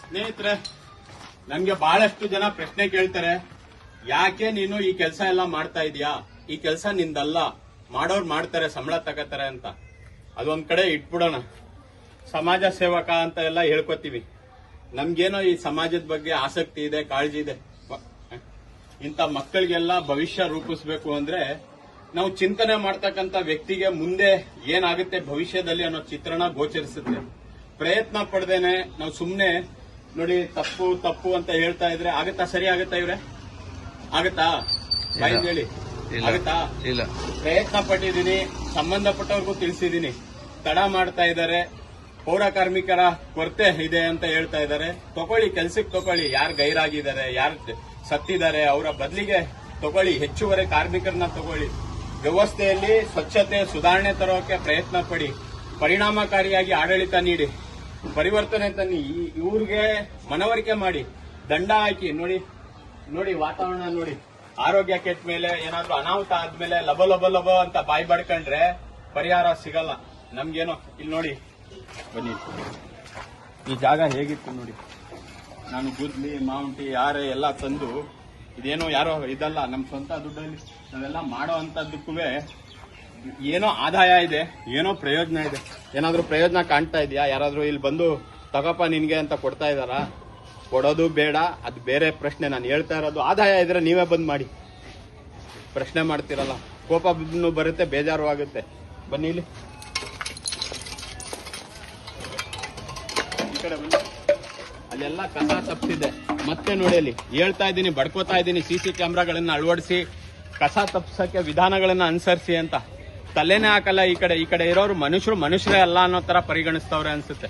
ಸ್ನೇಹಿತರೆ, ನನ್ಗೆ ಬಹಳಷ್ಟು ಜನ ಪ್ರಶ್ನೆ ಕೇಳ್ತಾರೆ, ಯಾಕೆ ನೀನು ಈ ಕೆಲಸ ಎಲ್ಲ ಮಾಡ್ತಾ ಇದೀಯಾ, ಈ ಕೆಲಸ ನಿಂದಲ್ಲ, ಮಾಡೋರು ಮಾಡ್ತಾರೆ, ಸಂಬಳ ತಗೋತಾರೆ ಅಂತ. ಅದೊಂದ್ ಕಡೆ ಇಟ್ಬಿಡೋಣ. ಸಮಾಜ ಸೇವಕ ಅಂತ ಎಲ್ಲ ಹೇಳ್ಕೊತೀವಿ. ನಮ್ಗೇನೋ ಈ ಸಮಾಜದ ಬಗ್ಗೆ ಆಸಕ್ತಿ ಇದೆ, ಕಾಳಜಿ ಇದೆ. ಇಂಥ ಮಕ್ಕಳಿಗೆಲ್ಲ ಭವಿಷ್ಯ ರೂಪಿಸ್ಬೇಕು ಅಂದ್ರೆ ನಾವು ಚಿಂತನೆ ಮಾಡ್ತಕ್ಕಂಥ ವ್ಯಕ್ತಿಗೆ ಮುಂದೆ ಏನಾಗುತ್ತೆ ಭವಿಷ್ಯದಲ್ಲಿ ಅನ್ನೋ ಚಿತ್ರಣ ಗೋಚರಿಸುತ್ತೆ. ಪ್ರಯತ್ನ ಪಡ್ದೇನೆ ನಾವು ಸುಮ್ನೆ ನೋಡಿ ತಪ್ಪು ತಪ್ಪು ಅಂತ ಹೇಳ್ತಾ ಇದ್ರೆ ಆಗುತ್ತಾ? ಸರಿ ಆಗುತ್ತಾ ಇವ್ರೆ? ಆಗುತ್ತಾ? ಬಾಯಿಂದ ಹೇಳಿ, ಆಗುತ್ತಾ? ಇಲ್ಲ. ಪ್ರಯತ್ನ ಪಟ್ಟಿದ್ದೀನಿ, ಸಂಬಂಧಪಟ್ಟವ್ರಿಗೂ ತಿಳಿಸಿದ್ದೀನಿ. ತಡ ಮಾಡ್ತಾ ಇದ್ದಾರೆ, ಪೌರ ಕಾರ್ಮಿಕರ ಕೊರತೆ ಇದೆ ಅಂತ ಹೇಳ್ತಾ ಇದ್ದಾರೆ. ತಗೊಳ್ಳಿ, ಕೆಲ್ಸಕ್ಕೆ ತಗೊಳ್ಳಿ. ಯಾರು ಗೈರಾಗಿದ್ದಾರೆ, ಯಾರು ಸತ್ತಿದ್ದಾರೆ, ಅವರ ಬದಲಿಗೆ ತಗೊಳ್ಳಿ. ಹೆಚ್ಚುವರಿ ಕಾರ್ಮಿಕರನ್ನ ತಗೊಳ್ಳಿ. ವ್ಯವಸ್ಥೆಯಲ್ಲಿ ಸ್ವಚ್ಛತೆ ಸುಧಾರಣೆ ತರೋಕೆ ಪ್ರಯತ್ನ ಪಡಿ. ಪರಿಣಾಮಕಾರಿಯಾಗಿ ಆಡಳಿತ ನೀಡಿ, ಪರಿವರ್ತನೆ ತನ್ನಿ. ಇವ್ರಿಗೆ ಮನವರಿಕೆ ಮಾಡಿ, ದಂಡ ಹಾಕಿ. ನೋಡಿ ನೋಡಿ ವಾತಾವರಣ ನೋಡಿ. ಆರೋಗ್ಯ ಕೆಟ್ಟ ಮೇಲೆ, ಏನಾದ್ರೂ ಅನಾಹುತ ಆದ್ಮೇಲೆ ಲಬ ಲಬ ಲಬ ಅಂತ ಬಾಯಿ ಬಡ್ಕೊಂಡ್ರೆ ಪರಿಹಾರ ಸಿಗಲ್ಲ ನಮ್ಗೇನೋ. ಇಲ್ಲಿ ನೋಡಿ, ಬನ್ನಿ. ಈ ಜಾಗ ಹೇಗಿತ್ತು ನೋಡಿ. ನಾನು ಗುದ್ಲಿ ಮಾವುಂಟಿ ಯಾರೇ ಎಲ್ಲ ತಂದು, ಇದೇನೋ ಯಾರೋ ಇದಲ್ಲ, ನಮ್ ಸ್ವಂತ ದುಡ್ಡಲ್ಲಿ ನಾವೆಲ್ಲ ಮಾಡೋ ಅಂತದಕ್ಕೂ ಏನೋ ಆದಾಯ ಇದೆ, ಏನೋ ಪ್ರಯೋಜನ ಇದೆ. ಏನಾದ್ರೂ ಪ್ರಯೋಜನ ಕಾಣ್ತಾ ಇದೆಯಾ? ಯಾರಾದ್ರೂ ಇಲ್ಲಿ ಬಂದು ತಗೋಪ ನಿನ್ಗೆ ಅಂತ ಕೊಡ್ತಾ ಇದಾರಾ? ಕೊಡೋದು ಬೇಡ, ಅದು ಬೇರೆ ಪ್ರಶ್ನೆ. ನಾನು ಹೇಳ್ತಾ ಇರೋದು ಆದಾಯ ಇದ್ರೆ ನೀವೇ ಬಂದ್ ಮಾಡಿ. ಪ್ರಶ್ನೆ ಮಾಡ್ತಿರಲ್ಲ, ಕೋಪ ಬರುತ್ತೆ, ಬೇಜಾರು ಆಗುತ್ತೆ. ಬನ್ನಿ ಇಲ್ಲಿ, ಈ ಕಡೆ ಬನ್ನಿ. ಅಲ್ಲೆಲ್ಲ ಕಸ ತಪ್ಪಿಸಿದೆ. ಮತ್ತೆ ನೋಡಿ, ಅಲ್ಲಿ ಹೇಳ್ತಾ ಇದ್ದೀನಿ, ಬಡ್ಕೋತಾ ಇದ್ದೀನಿ, ಸಿಸಿ ಕ್ಯಾಮ್ರಾಗಳನ್ನ ಅಳವಡಿಸಿ ಕಸ ತಪ್ಪಿಸಕ್ಕೆ ವಿಧಾನಗಳನ್ನ ಅನುಸರಿಸಿ ಅಂತ. ತಲೆನೇ ಹಾಕಲ್ಲ. ಈ ಕಡೆ ಇರೋರು ಮನುಷ್ಯರೇ ಅಲ್ಲ ಅನ್ನೋ ತರ ಪರಿಗಣಿಸ್ತವ್ರೆ ಅನ್ಸುತ್ತೆ.